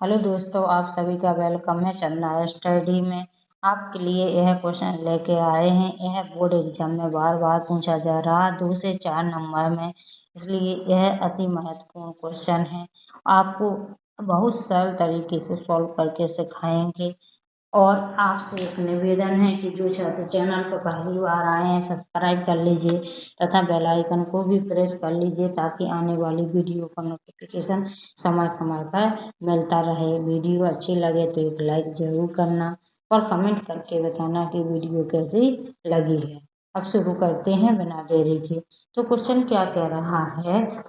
Hello दोस्तों, आप सभी का वेलकम है चंदा स्टडी में। आपके लिए यह क्वेश्चन लेके आए हैं। यह बोर्ड एग्जाम में बार बार पूछा जा रहा 2 से 4 नंबर में, इसलिए यह अति महत्वपूर्ण क्वेश्चन है। आपको बहुत सरल तरीके से सॉल्व करके सिखाएंगे। और आपसे एक निवेदन है कि जो छात्र चैनल पर पहली बार आए हैं सब्सक्राइब कर लीजिए तथा बेल आइकन को भी प्रेस कर लीजिए ताकि आने वाली वीडियो का नोटिफिकेशन समय समय पर मिलता रहे। वीडियो अच्छी लगे तो एक लाइक जरूर करना और कमेंट करके बताना कि वीडियो कैसी लगी है। अब शुरू करते हैं बिना देरी के। तो क्वेश्चन क्या कह रहा है,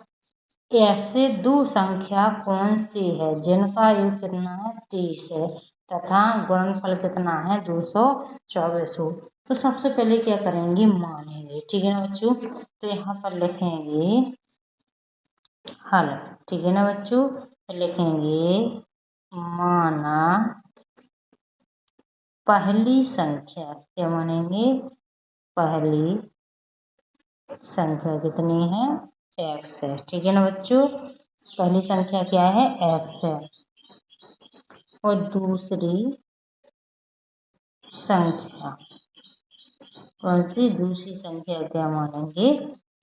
ऐसे दो संख्या कौन सी है जिनका योग कितना है 30 है तथा गुणनफल कितना है 224 हो। तो सबसे पहले क्या करेंगे, मानेंगे। ठीक है ना बच्चों, तो यहाँ पर लिखेंगे हल। ठीक है ना बच्चों, तो लिखेंगे माना पहली संख्या। क्या मानेंगे, पहली संख्या कितनी है, x है। ठीक है ना बच्चों, पहली संख्या क्या है, x है। और दूसरी संख्या कौन सी, दूसरी संख्या क्या मानेंगे,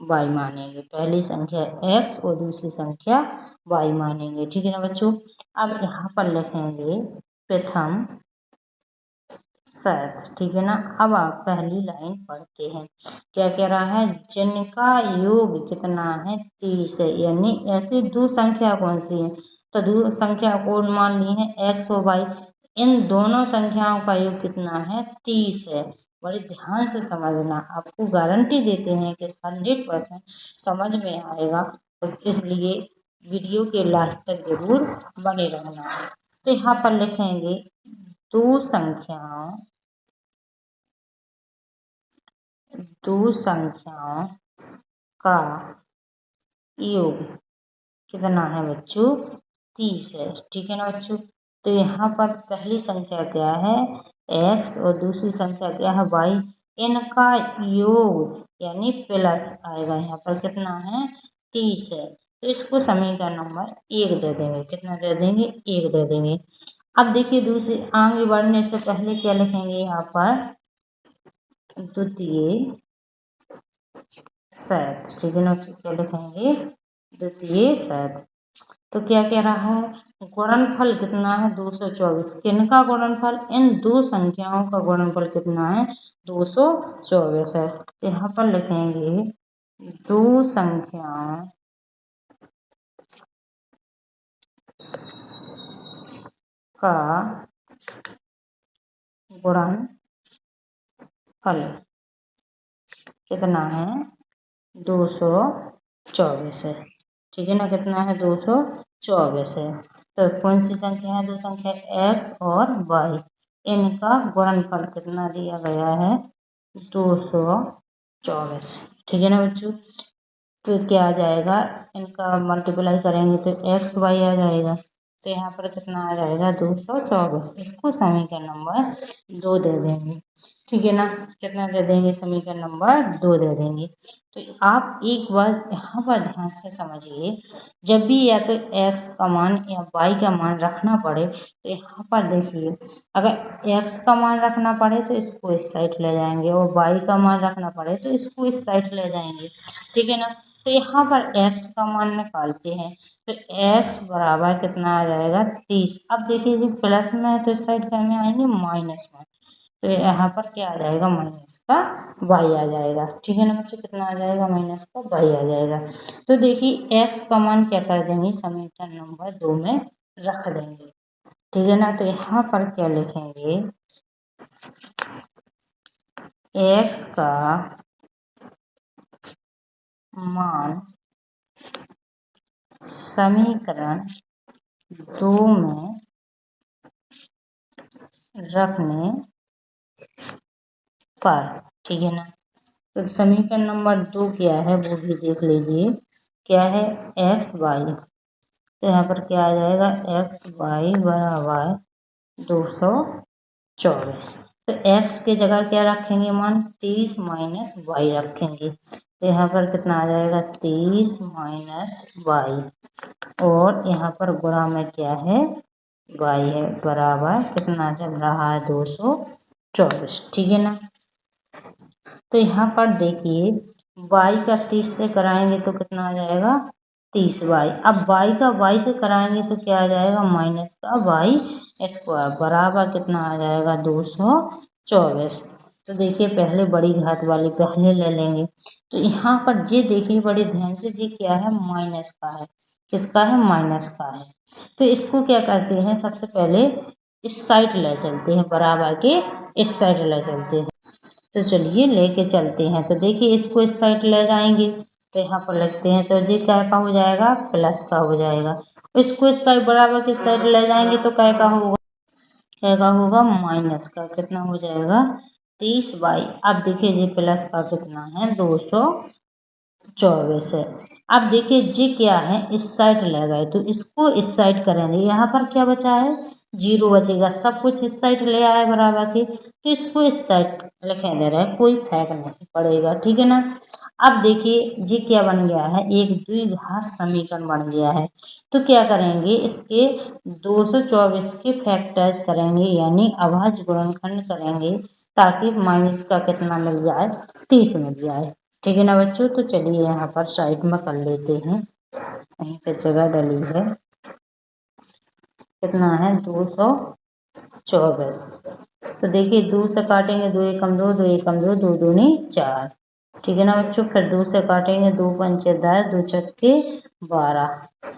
y मानेंगे। पहली संख्या x और दूसरी संख्या y मानेंगे। ठीक है ना बच्चों, अब यहाँ पर लिखेंगे प्रथम शर्त। ठीक है ना, अब आप पहली लाइन पढ़ते हैं। क्या कह रहा है, जिनका योग कितना है 30 है, यानी ऐसी दो संख्या कौन सी है, तो दो संख्या को मान ली है x और y। इन दोनों संख्याओं का योग कितना है 30 है। बड़े ध्यान से समझना, आपको गारंटी देते हैं कि 100% समझ में आएगा, और इसलिए वीडियो के लास्ट तक जरूर बने रहना। तो यहाँ पर लिखेंगे दो संख्याओं का योग कितना है बच्चों, 30 है। ठीक है ना बच्चों, तो यहाँ पर पहली संख्या क्या है x और दूसरी संख्या क्या है y। इनका योग यानी प्लस आएगा, यहाँ पर कितना है 30 है। तो इसको समीकरण नंबर 1 दे देंगे। कितना दे देंगे, 1 दे देंगे। अब देखिए दूसरी आगे बढ़ने से पहले क्या लिखेंगे, यहाँ पर द्वितीय शर्त। ठीक है ना, क्या लिखेंगे, द्वितीय शर्त। तो क्या कह रहा है, गुणनफल कितना है 224। किनका गुणनफल, इन दो संख्याओं का गुणनफल कितना है 224 है। तो यहाँ पर लिखेंगे दो संख्याओं का गुणनफल कितना है 224 है। ठीक है ना, कितना है 224 है। तो कौन सी संख्या है, दो संख्या x और y। इनका गुणनफल कितना दिया गया है 224। ठीक है ना बच्चों, तो क्या आ जाएगा, इनका मल्टीप्लाई करेंगे तो x y आ जाएगा। तो यहाँ पर कितना आ जाएगा 224। इसको समीकरण नंबर 2 दे देंगे। ठीक है ना, कितना दे देंगे, समीकरण नंबर 2 दे देंगे। तो आप एक बार यहाँ पर ध्यान से समझिए, जब भी या तो x का मान या y का मान रखना पड़े तो यहाँ पर देखिए, अगर x का मान रखना पड़े तो इसको इस साइड ले जाएंगे और y का मान रखना पड़े तो इसको इस साइड ले जाएंगे। ठीक है ना, तो यहाँ पर x का मान निकालते हैं तो x बराबर कितना आ जाएगा 30। अब देखिए जो प्लस में है तो इस साइड करने आएंगे माइनस में, तो यहाँ पर क्या आ जाएगा, माइनस का y आ जाएगा। ठीक है ना बच्चों, कितना आ जाएगा, माइनस का y आ जाएगा। तो देखिए x का मान क्या कर देंगे, समीकरण नंबर 2 में रख देंगे। ठीक है ना, तो यहाँ पर क्या लिखेंगे, x का मान समीकरण 2 में रखने पर। ठीक है ना, तो समीकरण नंबर 2 क्या है वो भी देख लीजिए, क्या है x y। तो यहाँ पर क्या आ जाएगा, x y बराबर 224। तो x की जगह क्या रखेंगे, मान 30 माइनस y रखेंगे। तो यहाँ पर कितना आ जाएगा 30 माइनस y, और यहाँ पर गुणा में क्या है y है बराबर कितना चल रहा है 224। ठीक है ना। तो यहाँ पर देखिए y का 30 से कराएंगे तो कितना आ जाएगा 30y। अब y का y से कराएंगे तो क्या आ जाएगा माइनस का y स्क्वायर बराबर कितना आ जाएगा 224। तो देखिए पहले बड़ी घात वाली पहले ले लेंगे। तो यहाँ पर ये देखिए बड़े ध्यान से ये क्या है माइनस का है। किसका है माइनस का है। तो इसको क्या करते हैं सबसे पहले इस साइड ले चलते हैं बराबर के इस साइड ले चलते हैं। तो चलिए लेके चलते हैं। तो देखिए इसको इस साइड ले जाएंगे तो यहाँ पर लगते हैं तो ये क्या का हो जाएगा प्लस का हो जाएगा। इसको इस साइड बराबर के साइड ले जाएंगे तो क्या का होगा क्या का होगा माइनस का कितना हो जाएगा 30y। अब देखिए ये प्लस का कितना है 224 है। अब देखिए जी क्या है इस साइड ले गए तो इसको इस साइड करेंगे। यहाँ पर क्या बचा है 0 बचेगा। सब कुछ इस साइड ले आए बराबर के तो इसको इस साइड लिखे दे रहे हैं कोई फर्क नहीं पड़ेगा। ठीक है ना। अब देखिए जी क्या बन गया है एक द्विघात समीकरण बन गया है। तो क्या करेंगे इसके 224 के फैक्टर्स करेंगे यानी अभाज्य गुणनखंड करेंगे ताकि माइनस का कितना मिल जाए 30 मिल जाए। ठीक है ना बच्चों। तो चलिए यहाँ पर साइड में कर लेते हैं। यहीं पे जगह डली है कितना है 224। तो देखिए 2 से काटेंगे 2 एकम 2 2 एकम 2 2 दूनी 4। ठीक है ना बच्चों। फिर 2 से काटेंगे 2 पंचे 10 2 छक्के 12।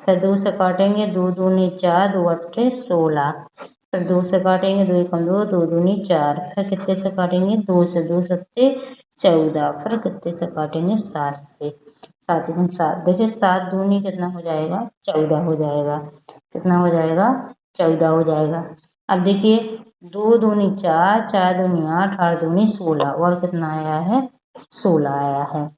फिर 2 से काटेंगे 2 दूनी 4 2 अट्ठे 16। फिर 2 से काटेंगे 2 एकम 2 2 दूनी 4। फिर कितने से काटेंगे 2 से 2 सत्ते 14। फिर कितने से काटेंगे 7 से 7 एकम 7। देखिए 7 दूनी कितना हो जाएगा 14 हो जाएगा। कितना हो जाएगा 14 हो जाएगा। अब देखिए 2 दूनी 4 4 दूनी 8 8 दूनी 16 और कितना आया है 16 आया है।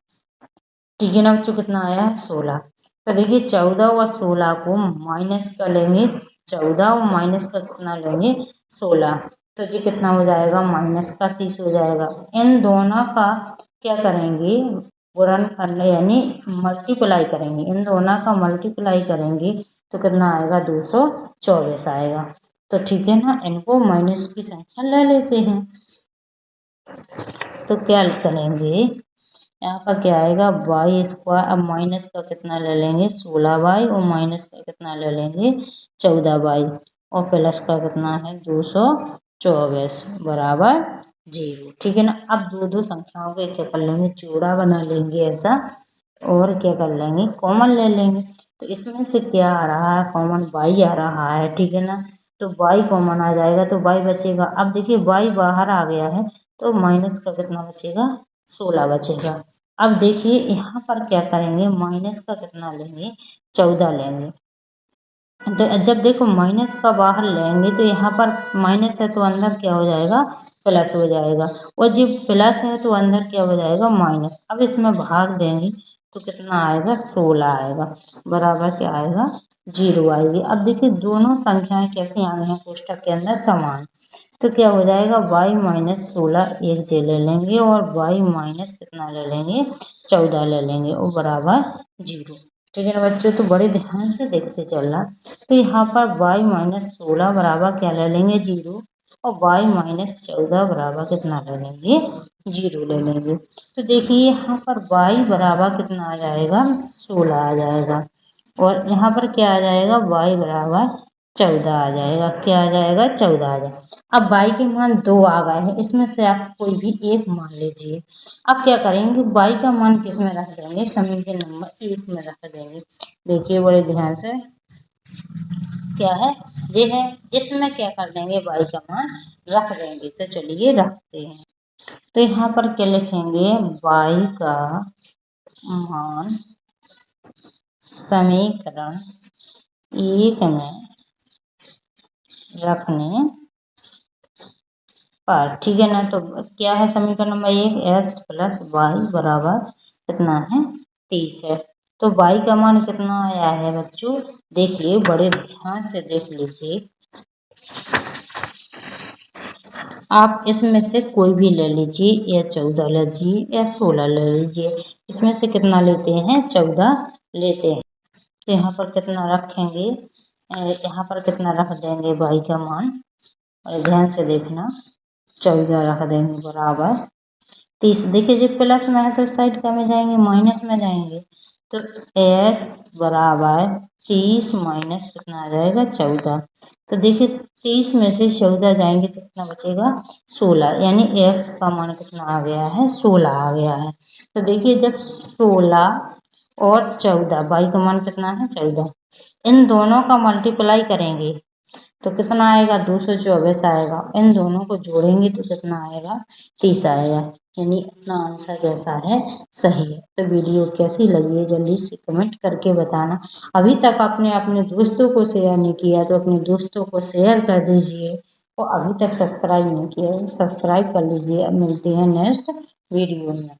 ठीक है ना बच्चों कितना आया है 16। तो देखिए 14 और 16 को माइनस कर लेंगे 14 और माइनस का कितना लेंगे 16। तो जी कितना हो जाएगा माइनस का 30 हो जाएगा। इन दोनों का क्या करेंगे गुणन करने यानी मल्टीप्लाई करेंगे। इन दोनों का मल्टीप्लाई करेंगे तो कितना आएगा 224 आएगा। तो ठीक है ना इनको माइनस की संख्या ले लेते हैं। तो क्या करेंगे यहाँ पर क्या आएगा वाई स्क्वायर। अब माइनस का कितना ले लेंगे 16y और माइनस का कितना ले लेंगे 14y और प्लस का कितना है 224 बराबर 0। ठीक है ना। अब दो दो संख्याओं को क्या कर लेंगे जोड़ा बना लेंगे ऐसा और क्या कर लेंगे कॉमन ले लेंगे। तो इसमें से क्या आ रहा है कॉमन y आ रहा है। ठीक है ना। तो y कॉमन आ जाएगा तो y बचेगा। अब देखिए y बाहर आ गया है तो माइनस का कितना बचेगा 16 बचेगा। अब देखिए यहाँ पर क्या करेंगे माइनस का कितना लेंगे 14 लेंगे। तो जब देखो माइनस का बाहर लेंगे तो यहाँ पर माइनस है तो अंदर क्या हो जाएगा प्लस हो जाएगा और जब प्लस है तो अंदर क्या हो जाएगा माइनस। अब इसमें भाग देंगे तो कितना आएगा 16 आएगा बराबर क्या आएगा 0 आएगी। अब देखिए दोनों संख्याएं कैसे आ गई हैं कोष्टक के अंदर समान। तो क्या हो जाएगा y माइनस 16 एक जे ले लेंगे और y माइनस कितना ले लेंगे 14 ले लेंगे और बराबर 0। ठीक है ना बच्चों। तो बड़े ध्यान से देखते चलना। तो यहाँ पर y माइनस 16 बराबर क्या ले लेंगे 0 और y माइनस 14 बराबर कितना ले लेंगे 0 ले लेंगे। तो देखिए यहाँ पर y बराबर कितना आ जाएगा 16 आ जाएगा और यहाँ पर क्या आ जाएगा y बराबर 14 आ जाएगा। क्या आ जाएगा 14 आ जाएगा। अब y के मान 2 आ गए हैं इसमें से आप कोई भी एक मान लीजिए। अब क्या करेंगे y का मान किस में रख देंगे समीकरण नंबर 1 में रख देंगे। देखिए बड़े ध्यान से क्या है ये है इसमें क्या कर देंगे y का मान रख देंगे। तो चलिए रखते हैं। तो यहाँ पर क्या लिखेंगे y का मान समीकरण 1 में रखने पर। ठीक है ना। तो क्या है समीकरण नंबर 1 x प्लस वाई बराबर कितना है 30 है। तो y का मान कितना आया है बच्चों देखिए बड़े ध्यान से देख लीजिए। आप इसमें से कोई भी ले लीजिए या 14 ले लीजिए या 16 ले लीजिए। इसमें से कितना लेते हैं 14 लेते हैं। तो यहाँ पर कितना रखेंगे यहाँ पर कितना रख देंगे y का मान, और ध्यान से देखना 14 रख देंगे बराबर 30। देखिए जब प्लस में है तो इस साइड क्या में जाएंगे, माइनस में जाएंगे, तो x बराबर 30 माइनस कितना आ जाएगा 14। तो देखिए 30 में से 14 जाएंगे तो कितना बचेगा 16, यानी x का मान कितना आ गया है 16 आ गया है। तो देखिए जब 16 और 14, y का मान कितना है 14, इन दोनों का मल्टीप्लाई करेंगे तो कितना आएगा 224 आएगा, इन दोनों को जोड़ेंगे तो कितना आएगा 30 आएगा, यानी अपना आंसर कैसा है सही है। तो वीडियो कैसी लगी है जल्दी से कमेंट करके बताना। अभी तक आपने अपने दोस्तों को शेयर नहीं किया तो अपने दोस्तों को शेयर कर दीजिए, और अभी तक सब्सक्राइब नहीं किया है सब्सक्राइब कर लीजिए। अब मिलते हैं नेक्स्ट वीडियो में।